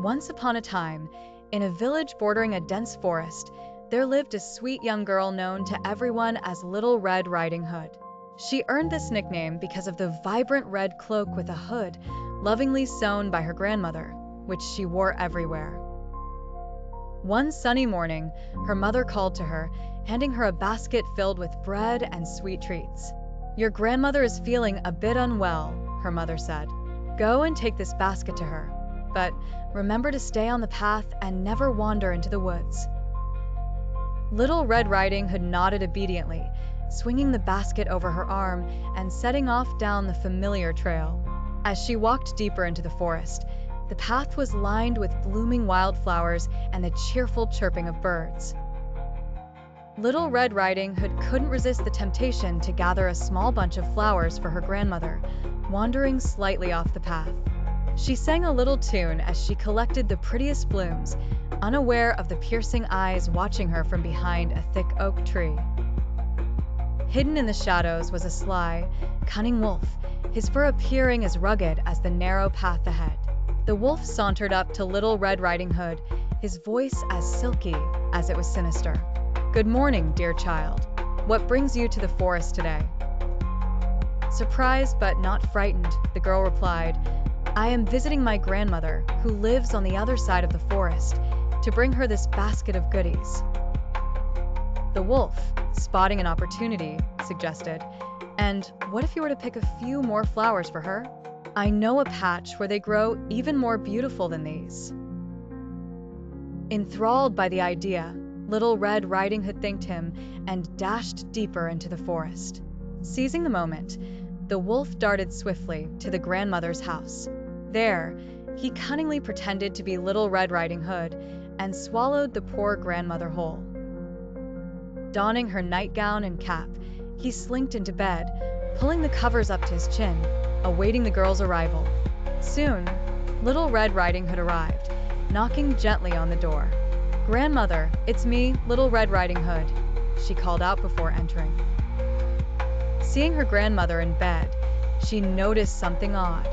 Once upon a time, in a village bordering a dense forest, there lived a sweet young girl known to everyone as Little Red Riding Hood. She earned this nickname because of the vibrant red cloak with a hood, lovingly sewn by her grandmother, which she wore everywhere. One sunny morning, her mother called to her, handing her a basket filled with bread and sweet treats. "Your grandmother is feeling a bit unwell," her mother said. "Go and take this basket to her. But remember to stay on the path and never wander into the woods." Little Red Riding Hood nodded obediently, swinging the basket over her arm and setting off down the familiar trail. As she walked deeper into the forest, the path was lined with blooming wildflowers and the cheerful chirping of birds. Little Red Riding Hood couldn't resist the temptation to gather a small bunch of flowers for her grandmother, wandering slightly off the path. She sang a little tune as she collected the prettiest blooms, unaware of the piercing eyes watching her from behind a thick oak tree. Hidden in the shadows was a sly, cunning wolf, his fur appearing as rugged as the narrow path ahead. The wolf sauntered up to Little Red Riding Hood, his voice as silky as it was sinister. "Good morning, dear child. What brings you to the forest today?" Surprised but not frightened, the girl replied, "I am visiting my grandmother, who lives on the other side of the forest, to bring her this basket of goodies." The wolf, spotting an opportunity, suggested, "And what if you were to pick a few more flowers for her? I know a patch where they grow even more beautiful than these." Enthralled by the idea, Little Red Riding Hood thanked him and dashed deeper into the forest. Seizing the moment, the wolf darted swiftly to the grandmother's house. There, he cunningly pretended to be Little Red Riding Hood and swallowed the poor grandmother whole. Donning her nightgown and cap, he slinked into bed, pulling the covers up to his chin, awaiting the girl's arrival. Soon, Little Red Riding Hood arrived, knocking gently on the door. "Grandmother, it's me, Little Red Riding Hood," she called out before entering. Seeing her grandmother in bed, she noticed something odd.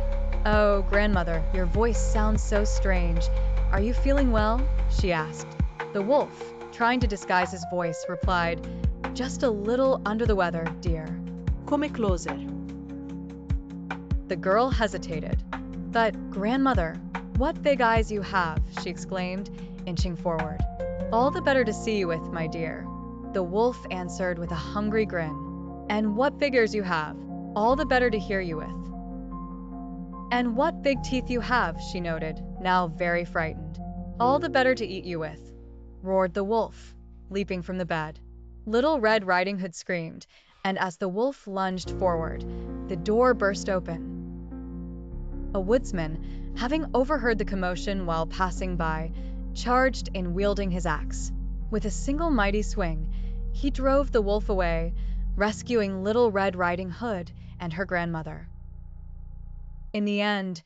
"Oh, grandmother, your voice sounds so strange. Are you feeling well?" she asked. The wolf, trying to disguise his voice, replied, "Just a little under the weather, dear." Come closer. The girl hesitated. "But, grandmother, what big eyes you have," she exclaimed, inching forward. "All the better to see you with, my dear," the wolf answered with a hungry grin. "And what big ears you have, all the better to hear you with." "And what big teeth you have," she noted, now very frightened. "All the better to eat you with," roared the wolf, leaping from the bed. Little Red Riding Hood screamed, and as the wolf lunged forward, the door burst open. A woodsman, having overheard the commotion while passing by, charged in wielding his axe. With a single mighty swing, he drove the wolf away, rescuing Little Red Riding Hood and her grandmother. In the end,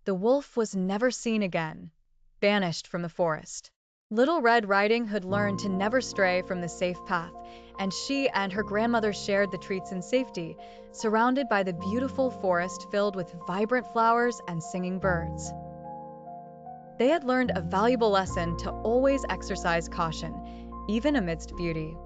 the wolf was never seen again, banished from the forest. Little Red Riding Hood learned to never stray from the safe path, and she and her grandmother shared the treats in safety, surrounded by the beautiful forest filled with vibrant flowers and singing birds. They had learned a valuable lesson to always exercise caution, even amidst beauty.